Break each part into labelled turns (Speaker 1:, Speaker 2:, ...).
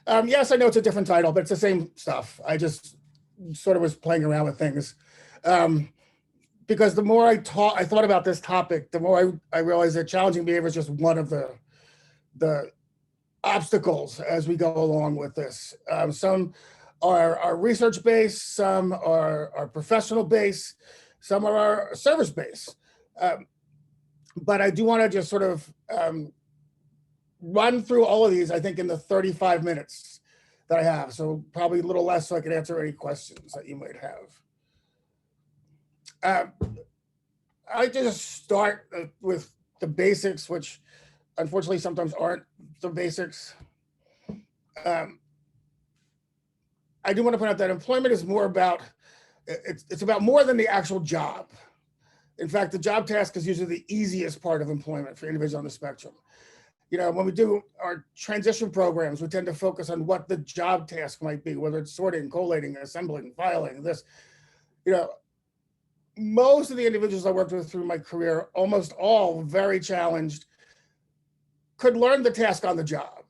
Speaker 1: Yes, I know it's a different title, but it's the same stuff. I just sort of was playing around with things. Because the more I thought about this topic, the more I realized that challenging behavior is just one of the obstacles as we go along with this. Some are research-based, some are professional-based, some are service-based. But I do want to just sort of run through all of these, I think, in the 35 minutes that I have. So probably a little less so I can answer any questions that you might have. I just start with the basics, which unfortunately sometimes aren't the basics. I do want to point out that employment is more about, it's about more than the actual job. In fact, the job task is usually the easiest part of employment for individuals on the spectrum. You know, when we do our transition programs, we tend to focus on what the job task might be, whether it's sorting, collating, assembling, filing, this. You know, most of the individuals I worked with through my career, almost all very challenged, could learn the task on the job.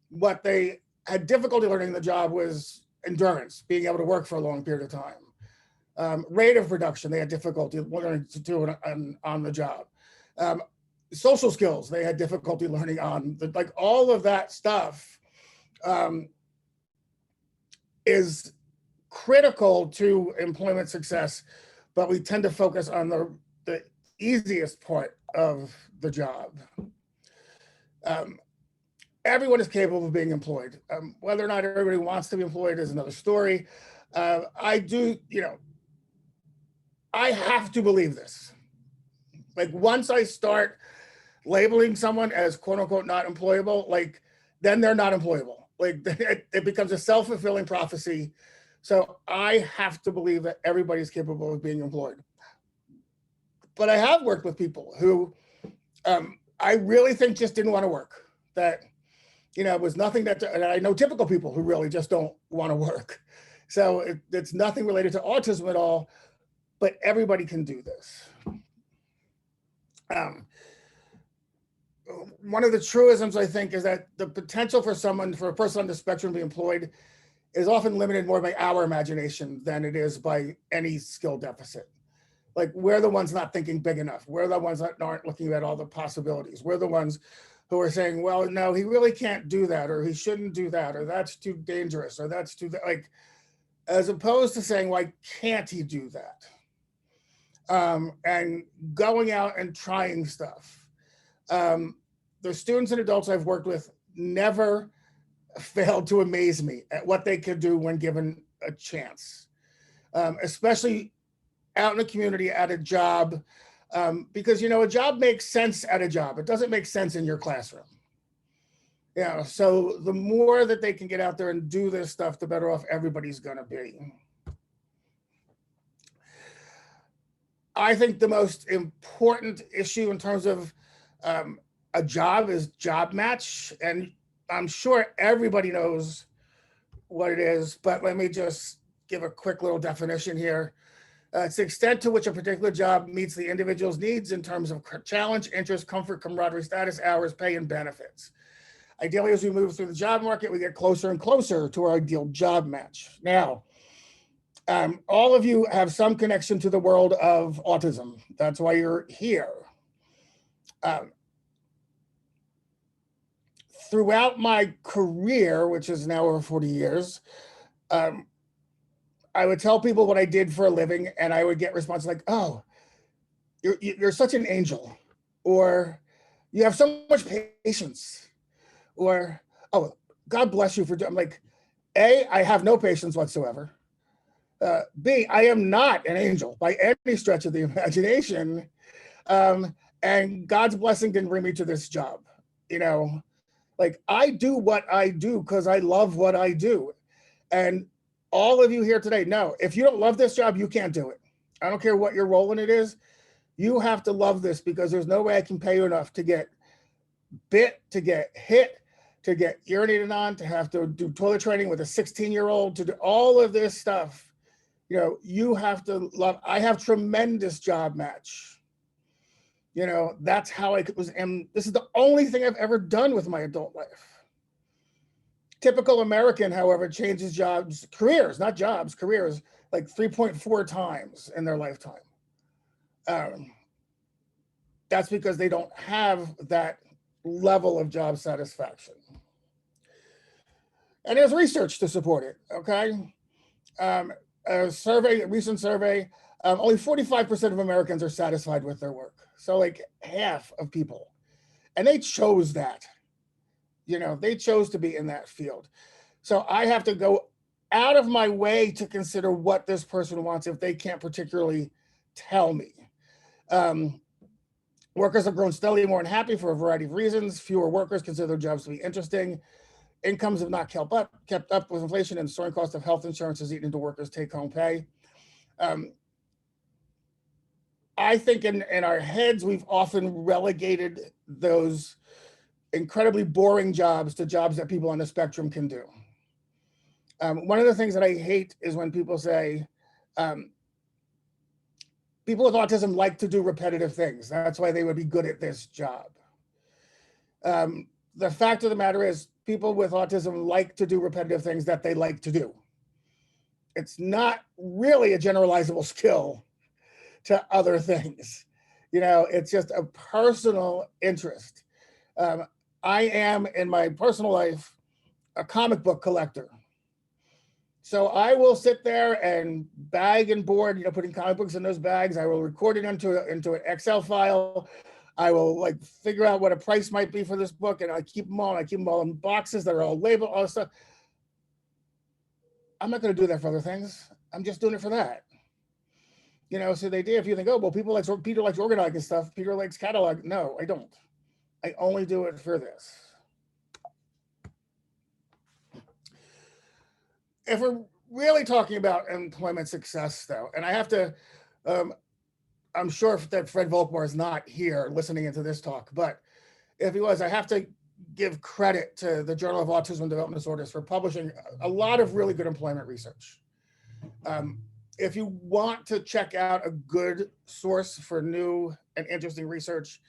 Speaker 1: What they had difficulty learning the job was endurance, being able to work for a long period of time. Rate of production, they had difficulty learning to do on the job. Social skills, they had difficulty learning on, like all of that stuff is critical to employment success, but we tend to focus on the easiest part of the job. Everyone is capable of being employed. Whether or not everybody wants to be employed is another story. I do, you know, I have to believe this. Like once I start labeling someone as quote unquote not employable, like then they're not employable. Like it becomes a self-fulfilling prophecy. So I have to believe that everybody's capable of being employed. But I have worked with people who I really think just didn't want to work. That, you know, it was nothing that, and I know typical people who really just don't want to work. So it's nothing related to autism at all, but everybody can do this. One of the truisms, I think, is that the potential for a person on the spectrum to be employed is often limited more by our imagination than it is by any skill deficit. Like we're the ones not thinking big enough. We're the ones that aren't looking at all the possibilities. We're the ones who are saying, well, no, he really can't do that, or he shouldn't do that, or that's too dangerous, or that's too, like, as opposed to saying, why can't he do that? And going out and trying stuff. The students and adults I've worked with never failed to amaze me at what they could do when given a chance, especially out in the community at a job, because, you know, a job makes sense at a job. It doesn't make sense in your classroom. You know, so the more that they can get out there and do this stuff, the better off everybody's gonna be. I think the most important issue in terms of a job is job match. And I'm sure everybody knows what it is, but let me just give a quick little definition here. It's the extent to which a particular job meets the individual's needs in terms of challenge, interest, comfort, camaraderie, status, hours, pay, and benefits. Ideally, as we move through the job market, we get closer and closer to our ideal job match. Now, all of you have some connection to the world of autism. That's why you're here. Throughout my career, which is now over 40 years, I would tell people what I did for a living, and I would get responses like, oh, you're such an angel, or you have so much patience, or, oh, God bless you for doing. I'm like, A, I have no patience whatsoever. B, I am not an angel by any stretch of the imagination. And God's blessing didn't bring me to this job. You know, like I do what I do because I love what I do. And all of you here today know, if you don't love this job, you can't do it. I don't care what your role in it is. You have to love this, because there's no way I can pay you enough to get bit, to get hit, to get urinated on, to have to do toilet training with a 16-year-old, to do all of this stuff. You know, you have to love. I have tremendous job match. You know, that's how I was, and this is the only thing I've ever done with my adult life. Typical American, however, changes jobs, careers, not jobs, careers, like 3.4 times in their lifetime. That's because they don't have that level of job satisfaction. And there's research to support it, okay? A recent survey, only 45% of Americans are satisfied with their work. So like half of people. And they chose that. They chose to be in that field. So I have to go out of my way to consider what this person wants if they can't particularly tell me. Workers have grown steadily more unhappy for a variety of reasons. Fewer workers consider their jobs to be interesting. Incomes have not kept up with inflation, and soaring cost of health insurance has eaten into workers' take-home pay. I think in our heads, we've often relegated those incredibly boring jobs to jobs that people on the spectrum can do. One of the things that I hate is when people say, people with autism like to do repetitive things. That's why they would be good at this job. The fact of the matter is, people with autism like to do repetitive things that they like to do. It's not really a generalizable skill to other things. It's just a personal interest. I am, in my personal life, a comic book collector. So I will sit there and bag and board, putting comic books in those bags. I will record it into an Excel file. I will figure out what a price might be for this book, and I keep them all. I keep them all in boxes that are all labeled, all this stuff. I'm not going to do that for other things. I'm just doing it for that. So the idea, if you think, oh, well, Peter likes organizing stuff, Peter likes catalog. No, I don't. I only do it for this. If we're really talking about employment success, though, and I have to, I'm sure that Fred Volkmar is not here listening into this talk, but if he was, I have to give credit to the Journal of Autism and Development Disorders for publishing a lot of really good employment research. If you want to check out a good source for new and interesting research,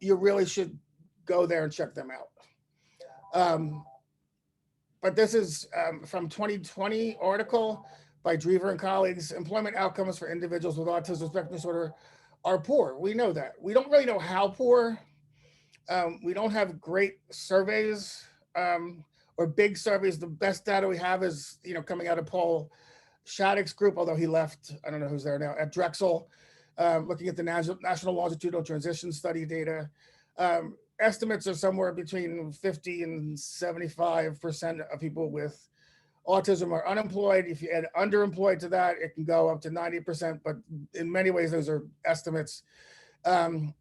Speaker 1: you really should go there and check them out. But this is from 2020 article by Drever and colleagues. Employment outcomes for individuals with autism spectrum disorder are poor. We know that. We don't really know how poor. We don't have great surveys or big surveys. The best data we have is coming out of Paul Shattuck's group, although he left. I don't know who's there now, at Drexel, looking at the National Longitudinal Transition Study data. Estimates are somewhere between 50 and 75% of people with autism are unemployed. If you add underemployed to that, it can go up to 90%, but in many ways, those are estimates. But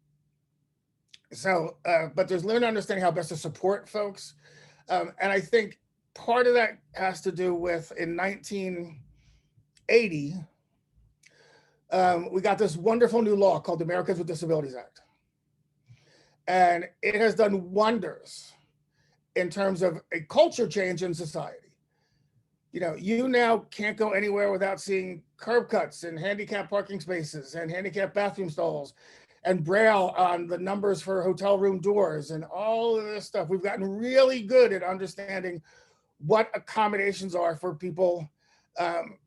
Speaker 1: there's limited understanding how best to support folks. And I think part of that has to do with, in 1980, we got this wonderful new law called the Americans with Disabilities Act. And it has done wonders in terms of a culture change in society. You now can't go anywhere without seeing curb cuts and handicap parking spaces and handicap bathroom stalls and Braille on the numbers for hotel room doors and all of this stuff. We've gotten really good at understanding what accommodations are for people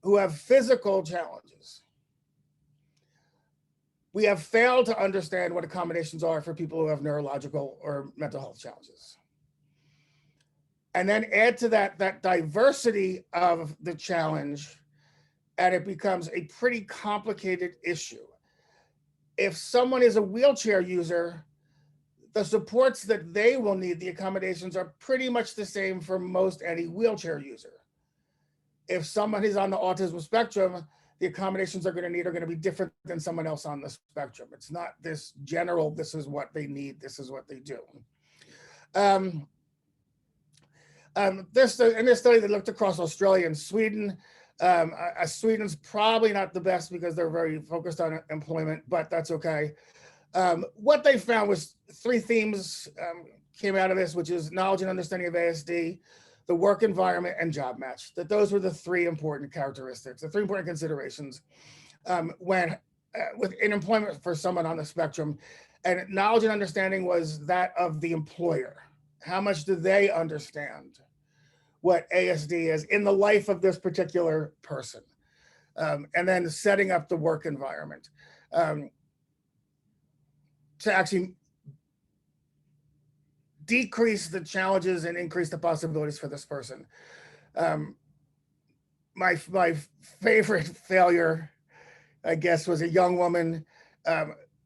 Speaker 1: who have physical challenges. We have failed to understand what accommodations are for people who have neurological or mental health challenges. And then add to that diversity of the challenge, and it becomes a pretty complicated issue. If someone is a wheelchair user, the supports that they will need, the accommodations, are pretty much the same for most any wheelchair user. If someone is on the autism spectrum, the accommodations they're going to be different than someone else on the spectrum. It's not this general, this is what they need, this is what they do. In this study, they looked across Australia and Sweden. Sweden's probably not the best because they're very focused on employment, but that's okay. What they found was three themes came out of this, which is knowledge and understanding of ASD, the work environment, and job match. That those were the three important characteristics, the three important considerations in employment for someone on the spectrum. And knowledge and understanding was that of the employer. How much do they understand what ASD is in the life of this particular person. And then setting up the work environment to actually decrease the challenges and increase the possibilities for this person. My favorite failure, I guess, was a young woman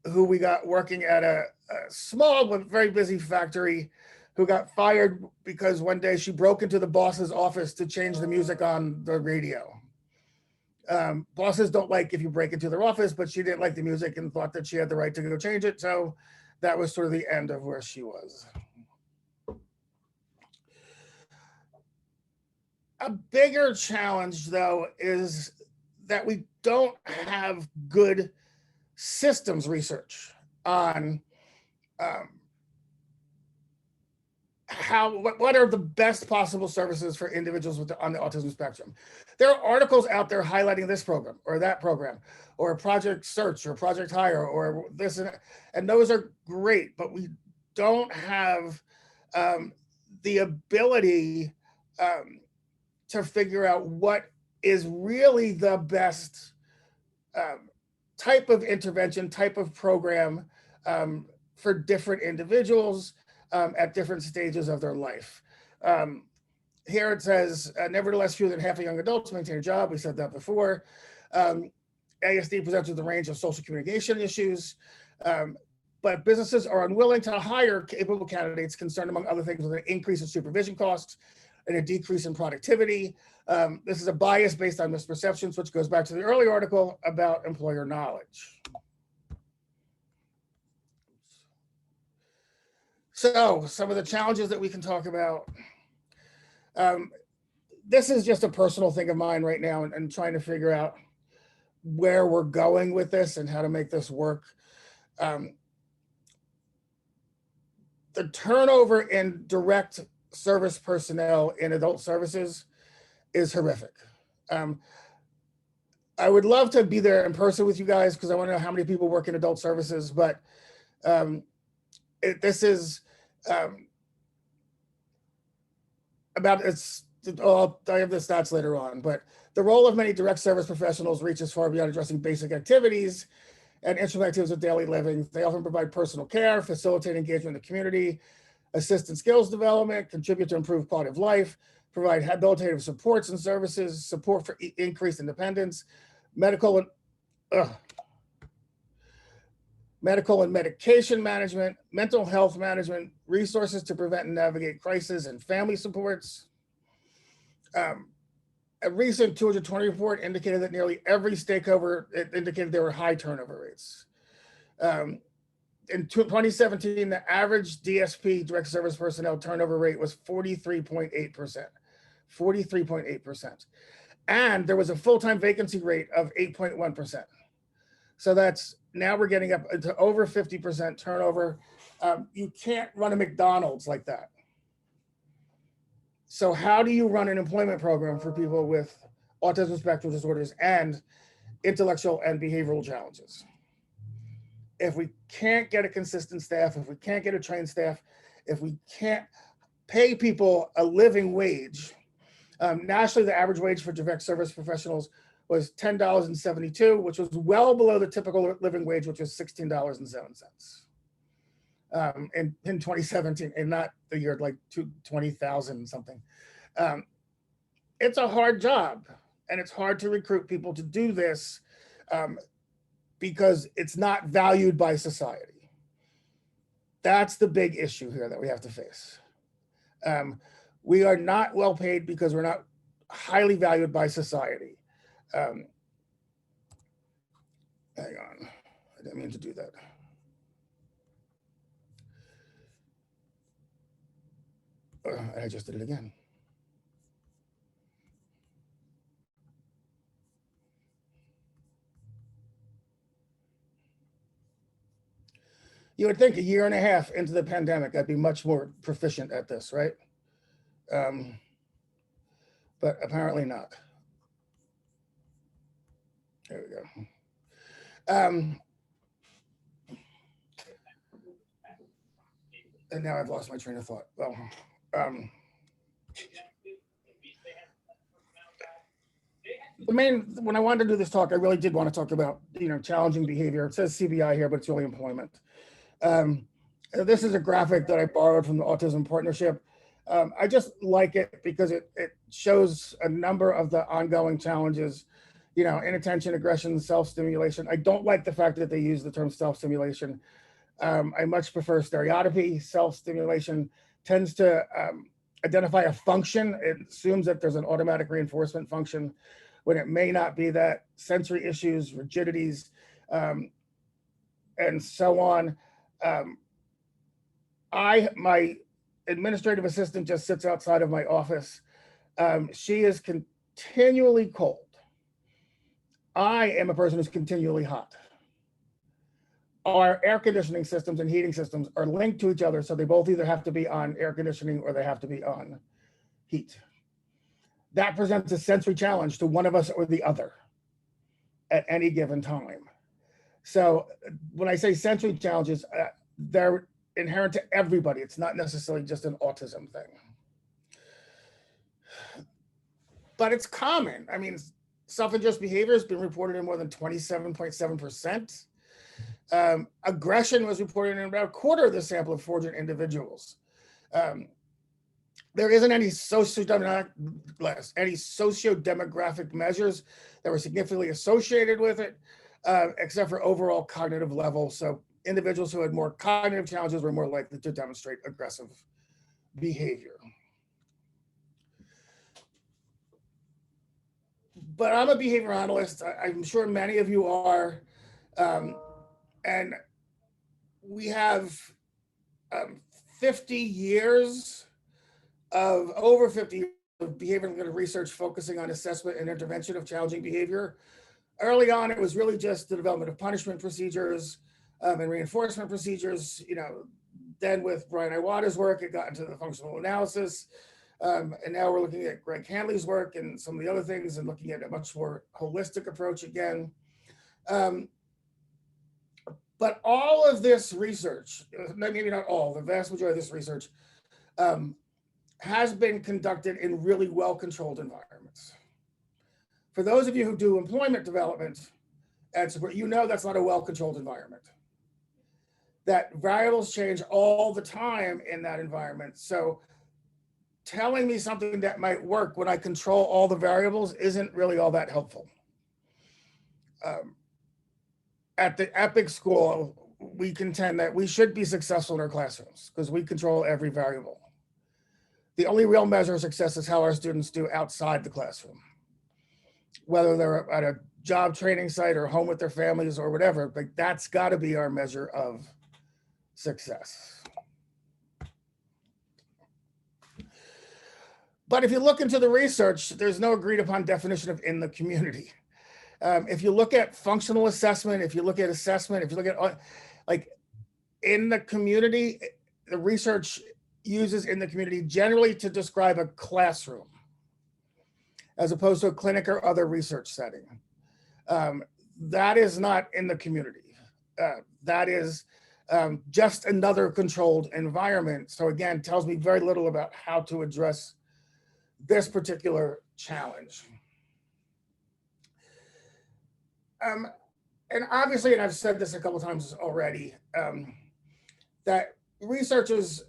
Speaker 1: who we got working at a small but very busy factory, who got fired because one day she broke into the boss's office to change the music on the radio. Bosses don't like if you break into their office, but she didn't like the music and thought that she had the right to go change it. So that was sort of the end of where she was. A bigger challenge, though, is that we don't have good systems research on what are the best possible services for individuals on the autism spectrum. There are articles out there highlighting this program or that program, or Project Search or Project Hire or this and those are great, but we don't have the ability to figure out what is really the best type of intervention, type of program for different individuals at different stages of their life. Here it says, nevertheless, fewer than half of young adults maintain a job. We said that before. ASD presents with a range of social communication issues, but businesses are unwilling to hire capable candidates, concerned, among other things, with an increase in supervision costs and a decrease in productivity. This is a bias based on misperceptions, which goes back to the earlier article about employer knowledge. So some of the challenges that we can talk about. This is just a personal thing of mine right now, and trying to figure out where we're going with this and how to make this work. The turnover in direct service personnel in adult services is horrific. I would love to be there in person with you guys because I want to know how many people work in adult services, but this is about it's. I have the stats later on, but the role of many direct service professionals reaches far beyond addressing basic activities and instrumental activities of daily living. They often provide personal care, facilitate engagement in the community, assist in skills development, contribute to improved quality of life, provide habilitative supports and services, support for increased independence, medical and medication management, mental health management, resources to prevent and navigate crisis, and family supports. A recent 2020 report indicated that nearly every stakeholder indicated there were high turnover rates. In 2017, the average DSP, direct service personnel, turnover rate was 43.8%. 43.8%. And there was a full-time vacancy rate of 8.1%. So that's, now we're getting up to over 50% turnover. You can't run a McDonald's like that. So how do you run an employment program for people with autism spectrum disorders and intellectual and behavioral challenges? If we can't get a consistent staff, if we can't get a trained staff, if we can't pay people a living wage, nationally, the average wage for direct service professionals was $10.72, which was well below the typical living wage, which was $16.07 in 2017, and not the year like 20,000 something. It's a hard job, and it's hard to recruit people to do this because it's not valued by society. That's the big issue here that we have to face. We are not well paid because we're not highly valued by society. Hang on, I didn't mean to do that. I just did it again. You would think a year and a half into the pandemic, I'd be much more proficient at this, right? But apparently not. There we go. And now I've lost my train of thought. Well, when I wanted to do this talk, I really did want to talk about, challenging behavior. It says CBI here, but it's really employment. This is a graphic that I borrowed from the Autism Partnership. I just like it because it shows a number of the ongoing challenges, inattention, aggression, self-stimulation. I don't like the fact that they use the term self-stimulation. I much prefer stereotypy. Self-stimulation tends to identify a function. It assumes that there's an automatic reinforcement function when it may not be that. Sensory issues, rigidities, and so on. My administrative assistant just sits outside of my office. She is continually cold. I am a person who's continually hot. Our air conditioning systems and heating systems are linked to each other, so they both either have to be on air conditioning or they have to be on heat. That presents a sensory challenge to one of us or the other at any given time. So when I say sensory challenges, they're inherent to everybody. It's not necessarily just an autism thing. But it's common. I mean, self-injurious behavior has been reported in more than 27.7%. Aggression was reported in about a quarter of the sample of 400 individuals. There isn't any socio-demographic measures that were significantly associated with it, except for overall cognitive level. So individuals who had more cognitive challenges were more likely to demonstrate aggressive behavior. But I'm a behavior analyst. I'm sure many of you are. And we have 50 years of over 50 years of behavioral research focusing on assessment and intervention of challenging behavior. Early on, it was really just the development of punishment procedures and reinforcement procedures. Then with Brian Iwata's work, it got into the functional analysis. And now we're looking at Greg Hanley's work and some of the other things and looking at a much more holistic approach again. But all of this research, maybe not all, the vast majority of this research has been conducted in really well-controlled environments. For those of you who do employment development and support, that's not a well-controlled environment. That variables change all the time in that environment. So telling me something that might work when I control all the variables isn't really all that helpful. At the EPIC school, we contend that we should be successful in our classrooms because we control every variable. The only real measure of success is how our students do outside the classroom, whether they're at a job training site or home with their families or whatever, but that's got to be our measure of success. But if you look into the research, there's no agreed upon definition of in the community. If you look at functional assessment, if you look at assessment, if you look at like in the community, the research uses in the community generally to describe a classroom as opposed to a clinic or other research setting. That is not in the community. That is just another controlled environment. So again, tells me very little about how to address this particular challenge. And obviously, and I've said this a couple of times already, that researchers,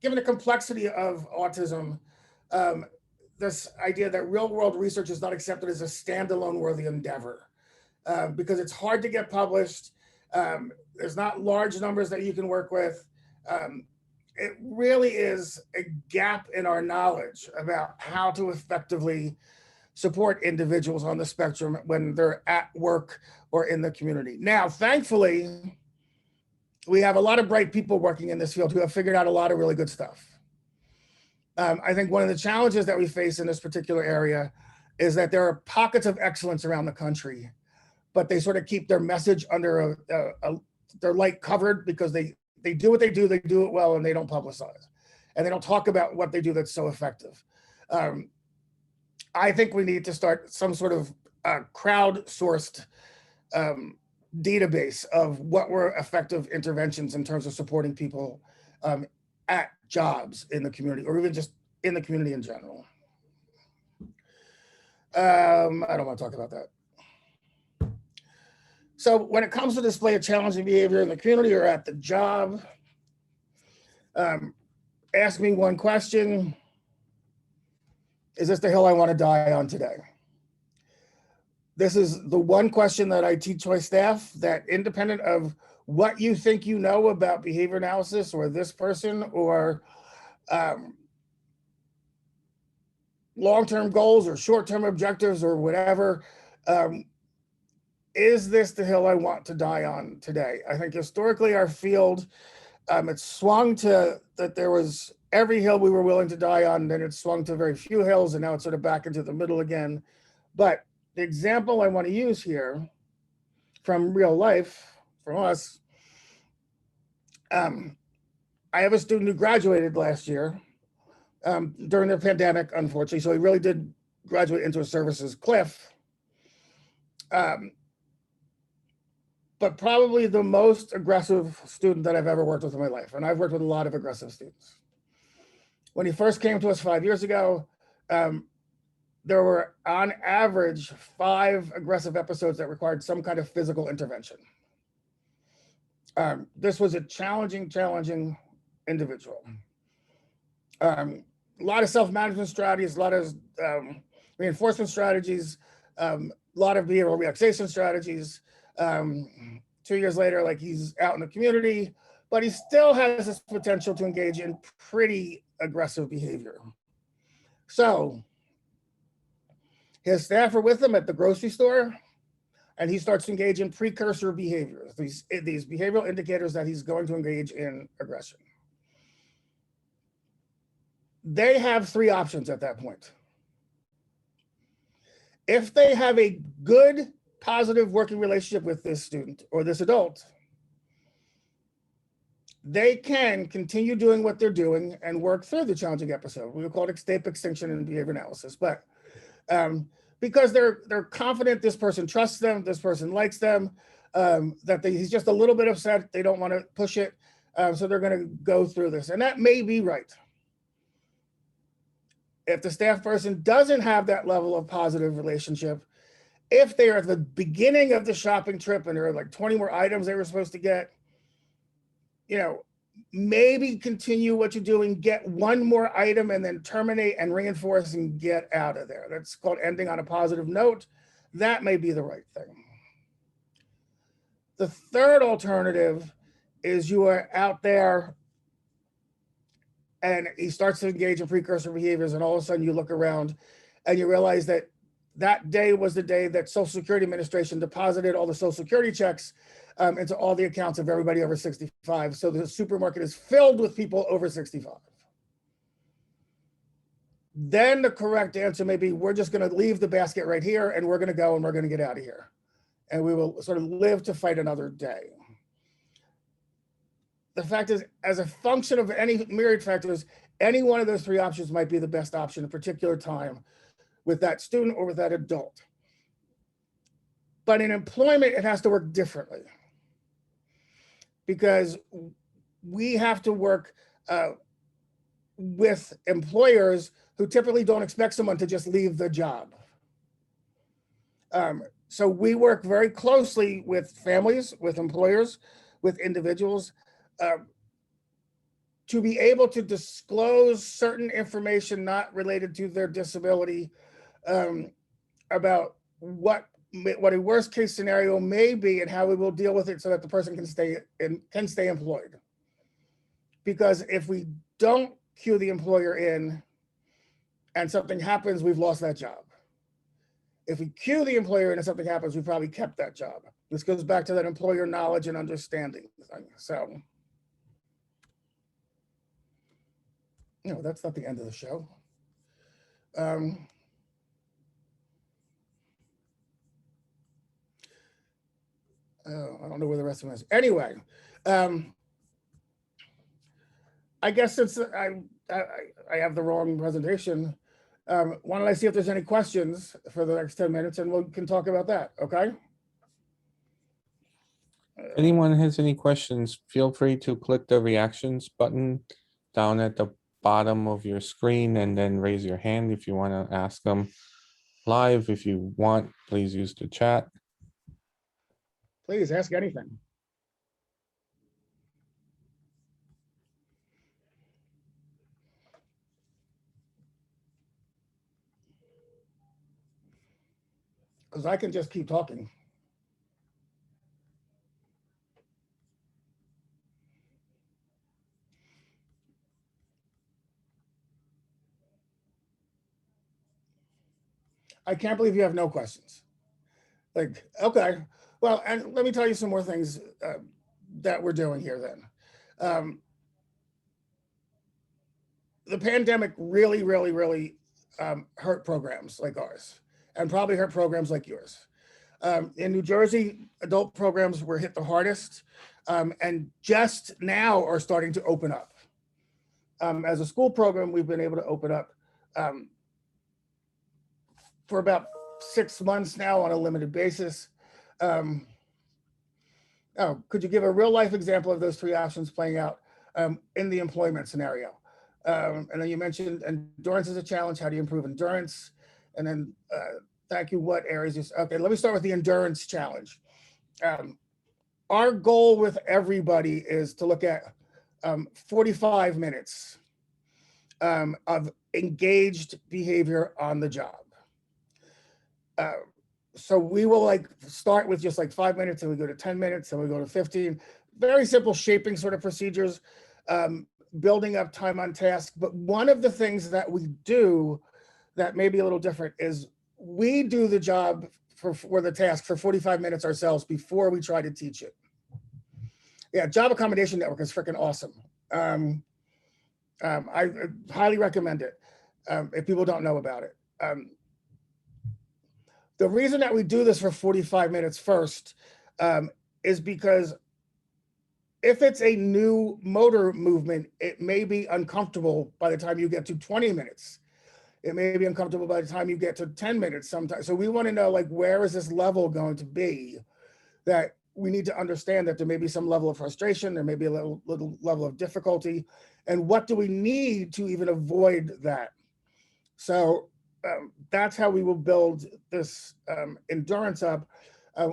Speaker 1: given the complexity of autism, this idea that real world research is not accepted as a standalone worthy endeavor because it's hard to get published. There's not large numbers that you can work with. It really is a gap in our knowledge about how to effectively support individuals on the spectrum when they're at work or in the community. Now, thankfully, we have a lot of bright people working in this field who have figured out a lot of really good stuff. I think one of the challenges that we face in this particular area is that there are pockets of excellence around the country, but they sort of keep their message under their light covered because they do what they do it well, and they don't publicize. And they don't talk about what they do that's so effective. I think we need to start some sort of crowdsourced database of what were effective interventions in terms of supporting people at jobs in the community, or even just in the community in general. I don't want to talk about that. So when it comes to display of challenging behavior in the community or at the job, ask me one question. Is this the hill I want to die on today? This is the one question that I teach my staff, that independent of what you think you know about behavior analysis or this person or long-term goals or short-term objectives or whatever, is this the hill I want to die on today? I think historically our field, it swung to that there was every hill we were willing to die on, then it swung to very few hills, and now it's sort of back into the middle again. But the example I want to use here from real life, from us, I have a student who graduated last year during the pandemic, unfortunately, so he really did graduate into a services cliff. But probably the most aggressive student that I've ever worked with in my life. And I've worked with a lot of aggressive students. When he first came to us 5 years ago, there were on average 5 aggressive episodes that required some kind of physical intervention. This was a challenging individual. A lot of self-management strategies, a lot of reinforcement strategies, a lot of behavioral relaxation strategies. 2 years later, like, he's out in the community, but he still has this potential to engage in pretty aggressive behavior. So his staff are with him at the grocery store, and he starts to engage in precursor behaviors, these behavioral indicators that he's going to engage in aggression. They have 3 options at that point. If they have a good, positive working relationship with this student or this adult, they can continue doing what they're doing and work through the challenging episode. We would call it escape, extinction, and behavior analysis. But because they're confident this person trusts them, this person likes them, that he's just a little bit upset, they don't want to push it, so they're going to go through this. And that may be right. If the staff person doesn't have that level of positive relationship, if they are at the beginning of the shopping trip and there are like 20 more items they were supposed to get, maybe continue what you're doing, get one more item and then terminate and reinforce and get out of there. That's called ending on a positive note. That may be the right thing. The third alternative is you are out there and he starts to engage in precursor behaviors, and all of a sudden you look around and you realize that that day was the day that Social Security Administration deposited all the Social Security checks into all the accounts of everybody over 65. So the supermarket is filled with people over 65. Then the correct answer may be, we're just going to leave the basket right here and we're going to go and we're going to get out of here. And we will sort of live to fight another day. The fact is, as a function of any myriad factors, any one of those 3 options might be the best option at a particular time with that student or with that adult. But in employment, it has to work differently, because we have to work with employers who typically don't expect someone to just leave the job. So we work very closely with families, with employers, with individuals, to be able to disclose certain information not related to their disability, about what a worst case scenario may be and how we will deal with it so that the person can stay employed. Because if we don't cue the employer in and something happens, we've lost that job. If we cue the employer in and something happens, we probably kept that job. This goes back to that employer knowledge and understanding thing. So, that's not the end of the show. I don't know where the rest of them is. Anyway, I guess since I have the wrong presentation, why don't I see if there's any questions for the next 10 minutes and we can talk about that, okay?
Speaker 2: Anyone has any questions, feel free to click the reactions button down at the bottom of your screen and then raise your hand if you want to ask them. live. If you want, please use the chat.
Speaker 1: Please ask anything. Because I can just keep talking. I can't believe you have no questions. Like, okay, well, and let me tell you some more things that we're doing here then. The pandemic really, really, really hurt programs like ours, and probably hurt programs like yours. In New Jersey, adult programs were hit the hardest, and just now are starting to open up. As a school program, we've been able to open up for about 6 months now on a limited basis. Could you give a real life example of those three options playing out in the employment scenario? And then you mentioned endurance is a challenge. How do you improve endurance? And then thank you. What areas? Okay, let me start with the endurance challenge. Our goal with everybody is to look at 45 minutes of engaged behavior on the job. So we will like start with just like 5 minutes, and we go to 10 minutes, and we go to 15. Very simple shaping sort of procedures, building up time on task. But one of the things that we do that may be a little different is we do the job for the task for 45 minutes ourselves before we try to teach it. Yeah, Job Accommodation Network is freaking awesome. I highly recommend it if people don't know about it. The reason that we do this for 45 minutes first is because if it's a new motor movement, it may be uncomfortable by the time you get to 20 minutes. It may be uncomfortable by the time you get to 10 minutes sometimes. So we want to know, like, where is this level going to be? That we need to understand that there may be some level of frustration, there may be a little level of difficulty, and what do we need to even avoid that? So that's how we will build this endurance up.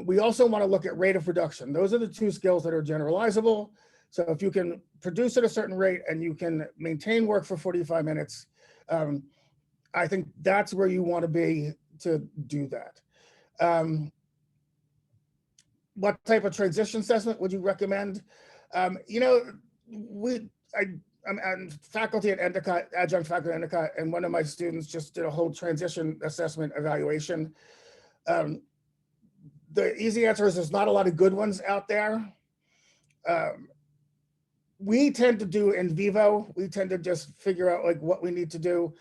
Speaker 1: We also want to look at rate of production. Those are the two skills that are generalizable. So if you can produce at a certain rate and you can maintain work for 45 minutes, I think that's where you want to be to do that. What type of transition assessment would you recommend? I'm faculty at Endicott, adjunct faculty at Endicott, and one of my students just did a whole transition assessment evaluation. The easy answer is there's not a lot of good ones out there. We tend to do in vivo. We tend to just figure out like what we need to do.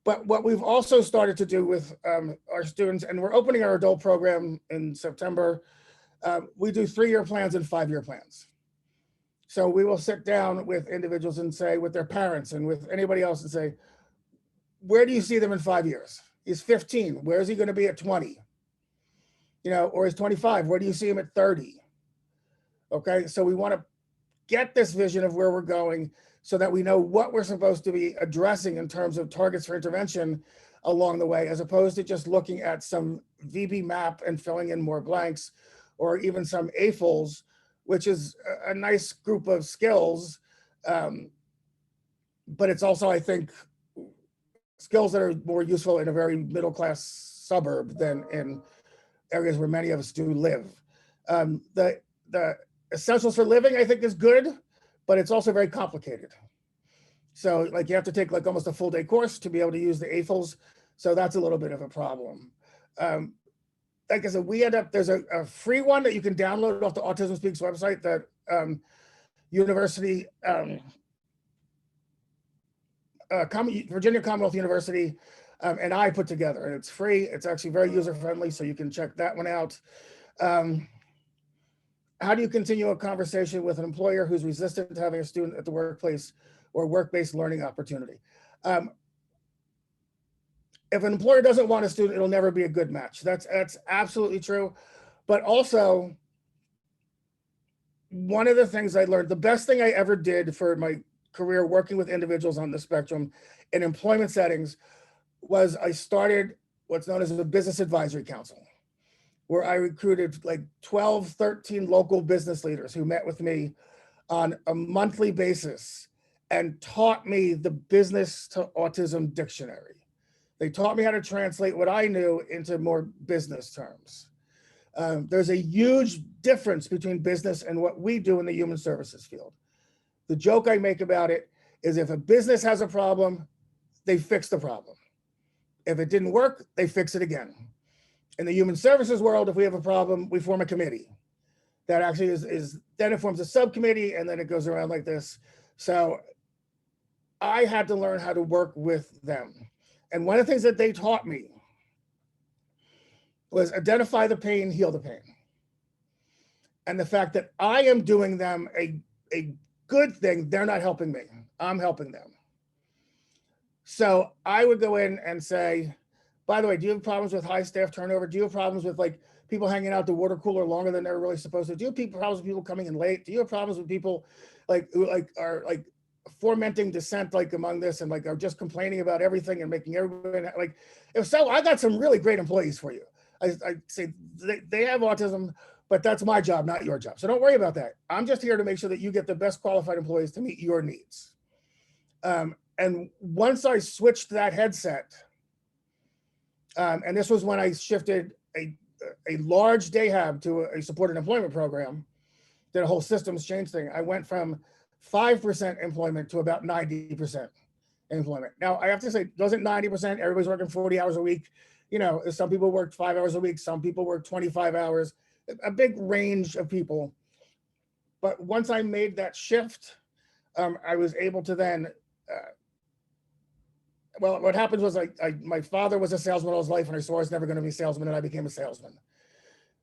Speaker 1: But what we've also started to do with our students, and we're opening our adult program in September, we do 3-year plans and 5-year plans. So we will sit down with individuals and say, with their parents and with anybody else, and say, where do you see them in 5 years? He's 15. Where is he going to be at 20? Or he's 25. Where do you see him at 30? Okay, so we want to get this vision of where we're going so that we know what we're supposed to be addressing in terms of targets for intervention along the way, as opposed to just looking at some VB map and filling in more blanks, or even some AFLs, which is a nice group of skills. But it's also, I think, skills that are more useful in a very middle-class suburb than in areas where many of us do live. The essentials for living, I think, is good, but it's also very complicated. So like you have to take like almost a full day course to be able to use the AFLs. So that's a little bit of a problem. Like I said, there's a free one that you can download off the Autism Speaks website that Virginia Commonwealth University and I put together, and it's free. It's actually very user-friendly, so you can check that one out. How do you continue a conversation with an employer who's resistant to having a student at the workplace or work-based learning opportunity? If an employer doesn't want a student, it'll never be a good match. That's absolutely true. But also, one of the things I learned, the best thing I ever did for my career working with individuals on the spectrum in employment settings, was I started what's known as a business advisory council, where I recruited like 12, 13 local business leaders who met with me on a monthly basis and taught me the business to autism dictionary. They taught me how to translate what I knew into more business terms. There's a huge difference between business and what we do in the human services field. The joke I make about it is if a business has a problem, they fix the problem. If it didn't work, they fix it again. In the human services world, if we have a problem, we form a committee. That actually is then it forms a subcommittee, and then it goes around like this. So I had to learn how to work with them. And one of the things that they taught me was identify the pain, heal the pain. And the fact that I am doing them a good thing, they're not helping me, I'm helping them. So I would go in and say, by the way, do you have problems with high staff turnover? Do you have problems with like people hanging out the water cooler longer than they're really supposed to? Do you have problems with people coming in late? Do you have problems with people like who are like fomenting dissent like among this and like are just complaining about everything and making everybody like, if so, I got some really great employees for you. I say they have autism, but that's my job, not your job. So don't worry about that. I'm just here to make sure that you get the best qualified employees to meet your needs. And once I switched that headset, and this was when I shifted a large day hab to a supported employment program, did a whole systems change thing. I went from 5% employment to about 90% employment. Now I have to say, wasn't 90%, everybody's working 40 hours a week. You know, some people worked 5 hours a week, some people work 25 hours, a big range of people. But once I made that shift, I was able to then, well, what happened was my father was a salesman all his life and I swore I was never going to be a salesman and I became a salesman.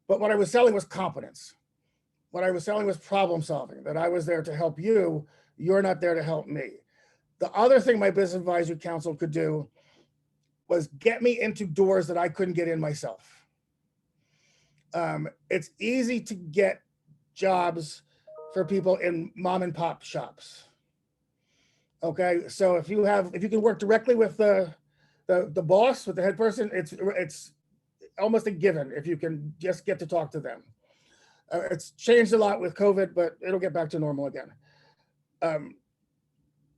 Speaker 1: But what I was selling was competence. What I was selling was problem solving, that I was there to help you, you're not there to help me. The other thing my business advisory council could do was get me into doors that I couldn't get in myself. It's easy to get jobs for people in mom and pop shops. Okay, so if you can work directly with the boss, with the head person, it's almost a given if you can just get to talk to them. It's changed a lot with COVID, but it'll get back to normal again.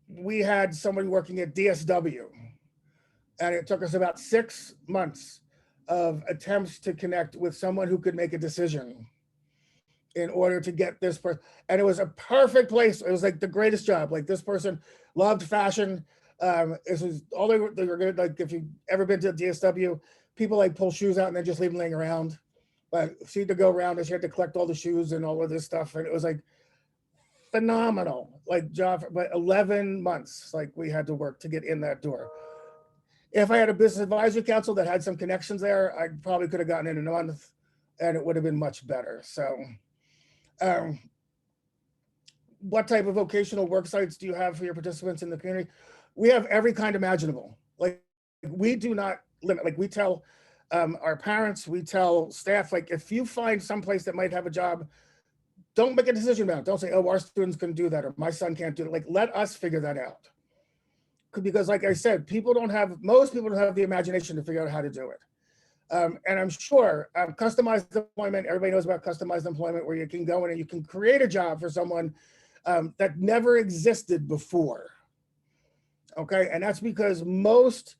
Speaker 1: We had somebody working at DSW, and it took us about 6 months of attempts to connect with someone who could make a decision in order to get this person. And it was a perfect place. It was like the greatest job. Like this person loved fashion. This was all they were good. Like if you've ever been to DSW, people like pull shoes out and then just leave them laying around. But she had to go around and she had to collect all the shoes and all of this stuff. And it was like phenomenal, like job, but 11 months, like we had to work to get in that door. If I had a business advisory council that had some connections there, I probably could have gotten in a month and it would have been much better. So what type of vocational work sites do you have for your participants in the community? We have every kind imaginable. Like we do not limit, like we tell our parents, we tell staff, like if you find someplace that might have a job, don't make a decision about it. Don't say, oh, our students can do that or my son can't do it. Like let us figure that out. Because like I said, most people don't have the imagination to figure out how to do it. And I'm sure customized employment, everybody knows about customized employment where you can go in and you can create a job for someone that never existed before. Okay, and that's because most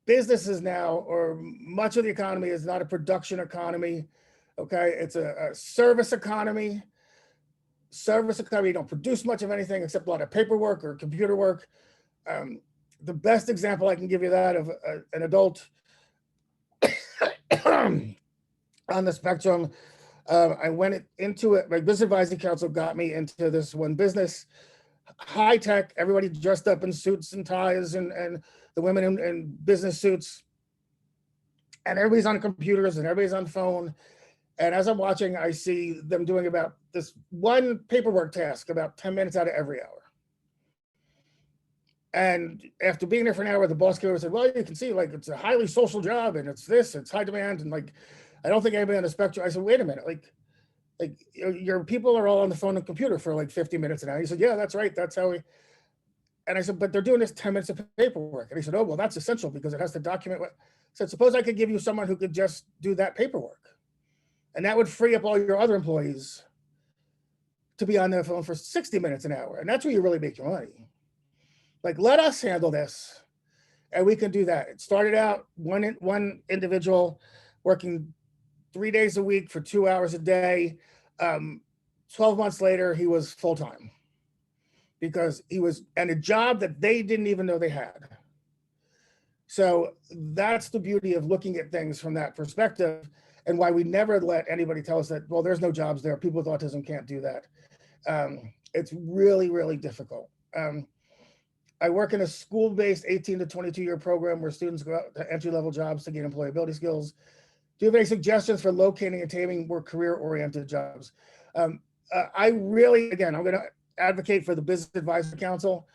Speaker 1: businesses now, or much of the economy is not a production economy. Okay, it's a service economy. Service economy, you don't produce much of anything except a lot of paperwork or computer work. The best example I can give you that of an adult on the spectrum, I went into it, my business advisory council got me into this one business, high tech, everybody dressed up in suits and ties and the women in business suits. And everybody's on computers and everybody's on phone. And as I'm watching, I see them doing about this one paperwork task about 10 minutes out of every hour. And after being there for an hour, the boss came over and said, well, you can see like it's a highly social job and it's high demand. And like, I don't think anybody on the spectrum. I said, wait a minute, like your people are all on the phone and computer for like 50 minutes an hour. He said, yeah, that's right. That's how And I said, but they're doing this 10 minutes of paperwork. And he said, oh, well, that's essential because it has to document what. I said, suppose I could give you someone who could just do that paperwork. And that would free up all your other employees to be on their phone for 60 minutes an hour. And that's where you really make your money. Like, let us handle this. And we can do that. It started out one individual working 3 days a week for 2 hours a day. 12 months later, he was full-time because he was in a job that they didn't even know they had. So that's the beauty of looking at things from that perspective, and why we never let anybody tell us that, well, there's no jobs there. People with autism can't do that. It's really, really difficult. I work in a school-based 18 to 22-year program where students go out to entry-level jobs to gain employability skills. Do you have any suggestions for locating and taming more career-oriented jobs? I really, again, I'm going to advocate for the Business Advisory Council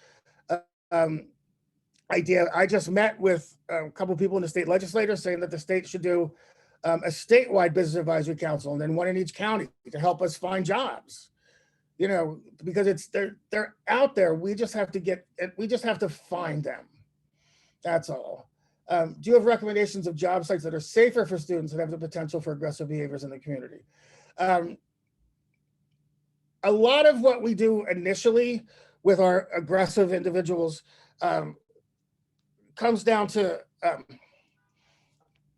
Speaker 1: idea. I just met with a couple of people in the state legislature saying that the state should do a statewide Business Advisory Council, and then one in each county to help us find jobs. You know, because they're out there. We just have to find them. That's all. Do you have recommendations of job sites that are safer for students that have the potential for aggressive behaviors in the community? A lot of what we do initially with our aggressive individuals comes down to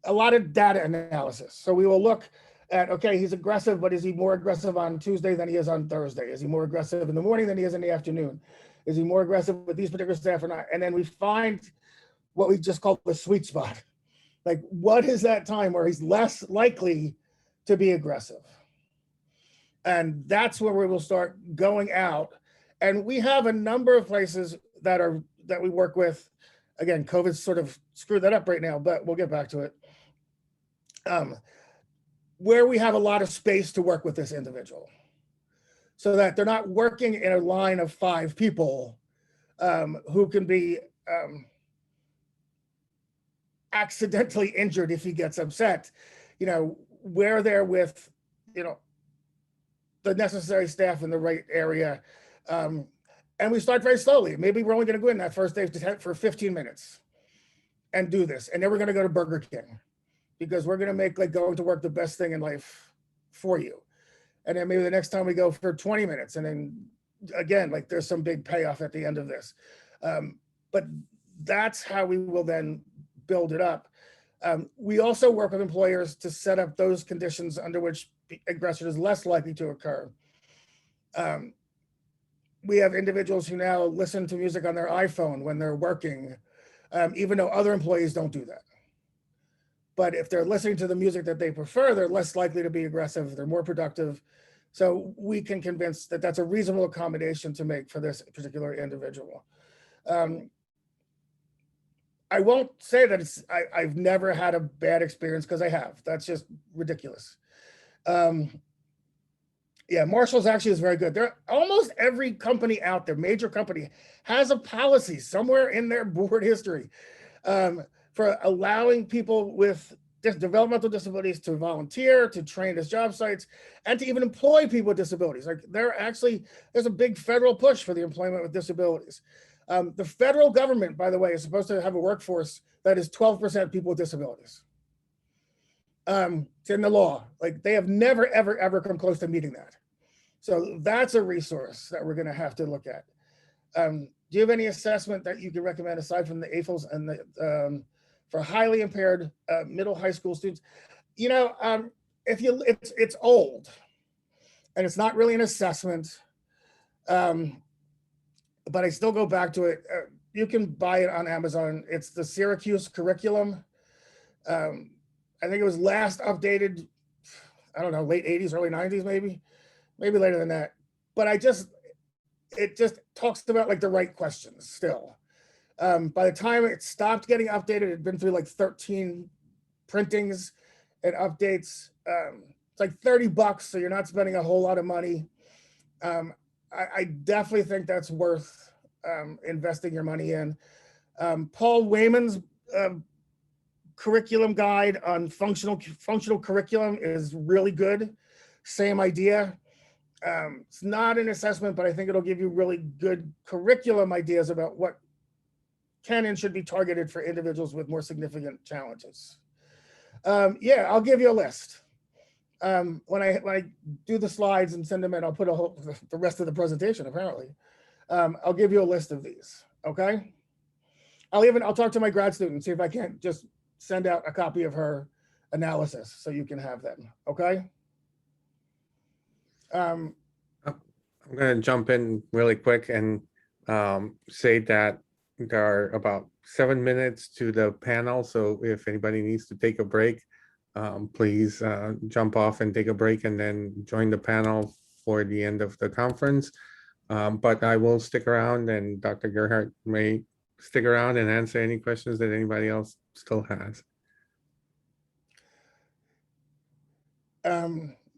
Speaker 1: a lot of data analysis. So we will look at, okay, he's aggressive, but is he more aggressive on Tuesday than he is on Thursday? Is he more aggressive in the morning than he is in the afternoon? Is he more aggressive with these particular staff or not? And then we find what we just call the sweet spot. Like, what is that time where he's less likely to be aggressive? And that's where we will start going out. And we have a number of places that we work with. Again, COVID's sort of screwed that up right now, but we'll get back to it. Where we have a lot of space to work with this individual so that they're not working in a line of 5 people who can be accidentally injured if he gets upset. You know, where they're with, you know, the necessary staff in the right area. And we start very slowly. Maybe we're only going to go in that first day for 15 minutes and do this. And then we're going to go to Burger King because we're going to make like going to work the best thing in life for you. And then maybe the next time we go for 20 minutes. And then again, like there's some big payoff at the end of this. But that's how we will then build it up. We also work with employers to set up those conditions under which aggression is less likely to occur. We have individuals who now listen to music on their iPhone when they're working, even though other employees don't do that. But if they're listening to the music that they prefer, they're less likely to be aggressive, they're more productive. So we can convince that that's a reasonable accommodation to make for this particular individual. I won't say that I've never had a bad experience, because I have. That's just ridiculous. Yeah, Marshall's actually is very good. Almost every company out there, major company, has a policy somewhere in their board history for allowing people with developmental disabilities to volunteer, to train as job sites, and to even employ people with disabilities. Like there's a big federal push for the employment with disabilities. The federal government, by the way, is supposed to have a workforce that is 12% people with disabilities. It's in the law. Like they have never, ever, ever come close to meeting that. So that's a resource that we're going to have to look at. Do you have any assessment that you can recommend aside from the AFLs and the for highly impaired middle high school students? You know, it's old, and it's not really an assessment. But I still go back to it. You can buy it on Amazon. It's the Syracuse curriculum. I think it was last updated, I don't know, late 80s, early 90s, maybe later than that. But it just talks about like the right questions still. By the time it stopped getting updated, it had been through like 13 printings and updates. It's like $30, so you're not spending a whole lot of money. I definitely think that's worth investing your money in. Paul Wayman's curriculum guide on functional curriculum is really good. Same idea. It's not an assessment, but I think it'll give you really good curriculum ideas about what can and should be targeted for individuals with more significant challenges. Yeah, I'll give you a list. When I do the slides and send them in, I'll put the rest of the presentation, apparently. I'll give you a list of these, okay? I'll talk to my grad student, see if I can't just send out a copy of her analysis so you can have them, okay?
Speaker 2: I'm going to jump in really quick and say that there are about 7 minutes to the panel. So if anybody needs to take a break, please jump off and take a break and then join the panel for the end of the conference. But I will stick around, and Dr. Gerhardt may stick around and answer any questions that anybody else still has.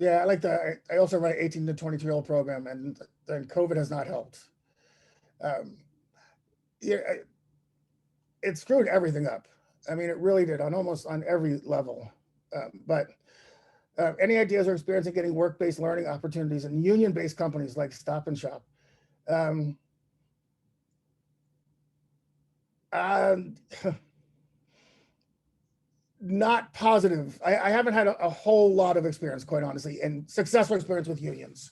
Speaker 1: Yeah, I also run an 18 to 23-year-old program, and then COVID has not helped. Yeah, it screwed everything up. I mean, it really did on every level. But any ideas or experience in getting work-based learning opportunities in union-based companies like Stop and Shop? Not positive. I haven't had a whole lot of experience, quite honestly, and successful experience with unions.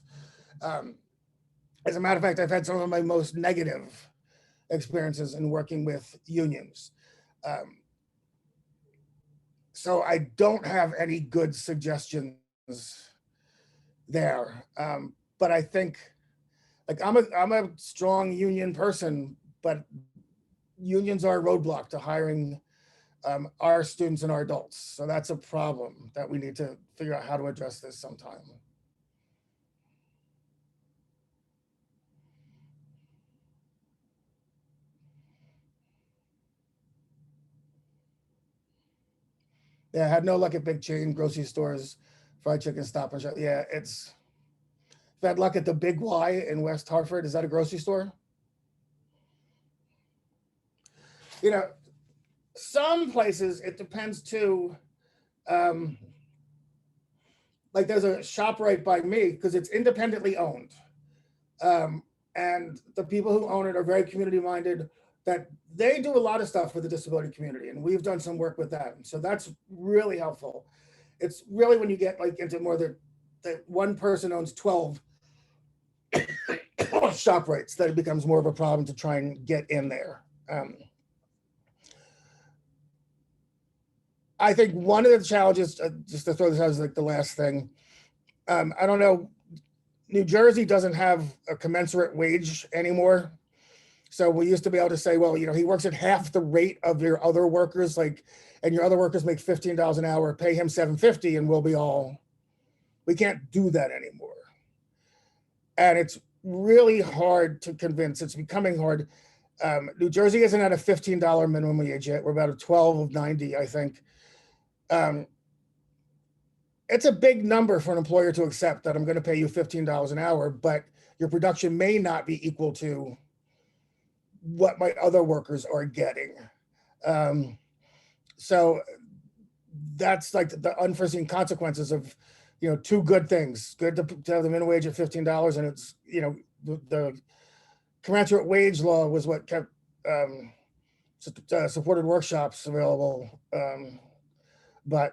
Speaker 1: As a matter of fact, I've had some of my most negative experiences in working with unions. So I don't have any good suggestions there. But I think, like, I'm a strong union person, but unions are a roadblock to hiring our students and our adults. So that's a problem that we need to figure out how to address this sometime. Yeah, I had no luck at big chain grocery stores, fried chicken, Stop and Shop. Yeah, I've had luck at the Big Y in West Hartford. Is that a grocery store? You know, some places it depends too. Like there's a shop right by me because it's independently owned. And the people who own it are very community minded, that they do a lot of stuff for the disability community. And we've done some work with that. So that's really helpful. It's really when you get like into more that one person owns 12 shop rates that it becomes more of a problem to try and get in there. I think one of the challenges, just to throw this out as like the last thing, I don't know, New Jersey doesn't have a commensurate wage anymore. So we used to be able to say, well, you know, he works at half the rate of your other workers, like, and your other workers make $15 an hour, pay him $7.50 and we'll be all, we can't do that anymore. And it's really hard to convince, it's becoming hard. New Jersey isn't at a $15 minimum wage yet. We're about a 12.90, I think. It's a big number for an employer to accept that I'm going to pay you $15 an hour, but your production may not be equal to what my other workers are getting. So that's like the unforeseen consequences of, you know, two good things. Good to have the minimum wage at $15, and it's, you know, the commensurate wage law was what kept supported workshops available. But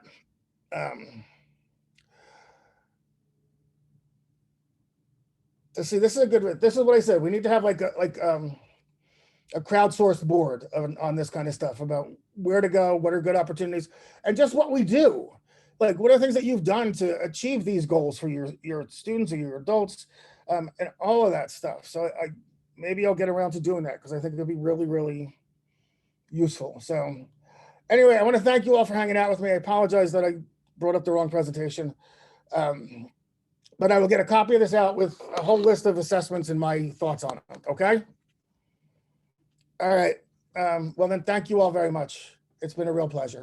Speaker 1: see, this is what I said. We need to have like a crowdsourced board on this kind of stuff about where to go, what are good opportunities, and just what we do. Like, what are things that you've done to achieve these goals for your students or your adults, and all of that stuff. So maybe I'll get around to doing that because I think it'll be really, really useful. So anyway, I want to thank you all for hanging out with me. I apologize that I brought up the wrong presentation. But I will get a copy of this out with a whole list of assessments and my thoughts on it, okay? All right, well then, thank you all very much. It's been a real pleasure.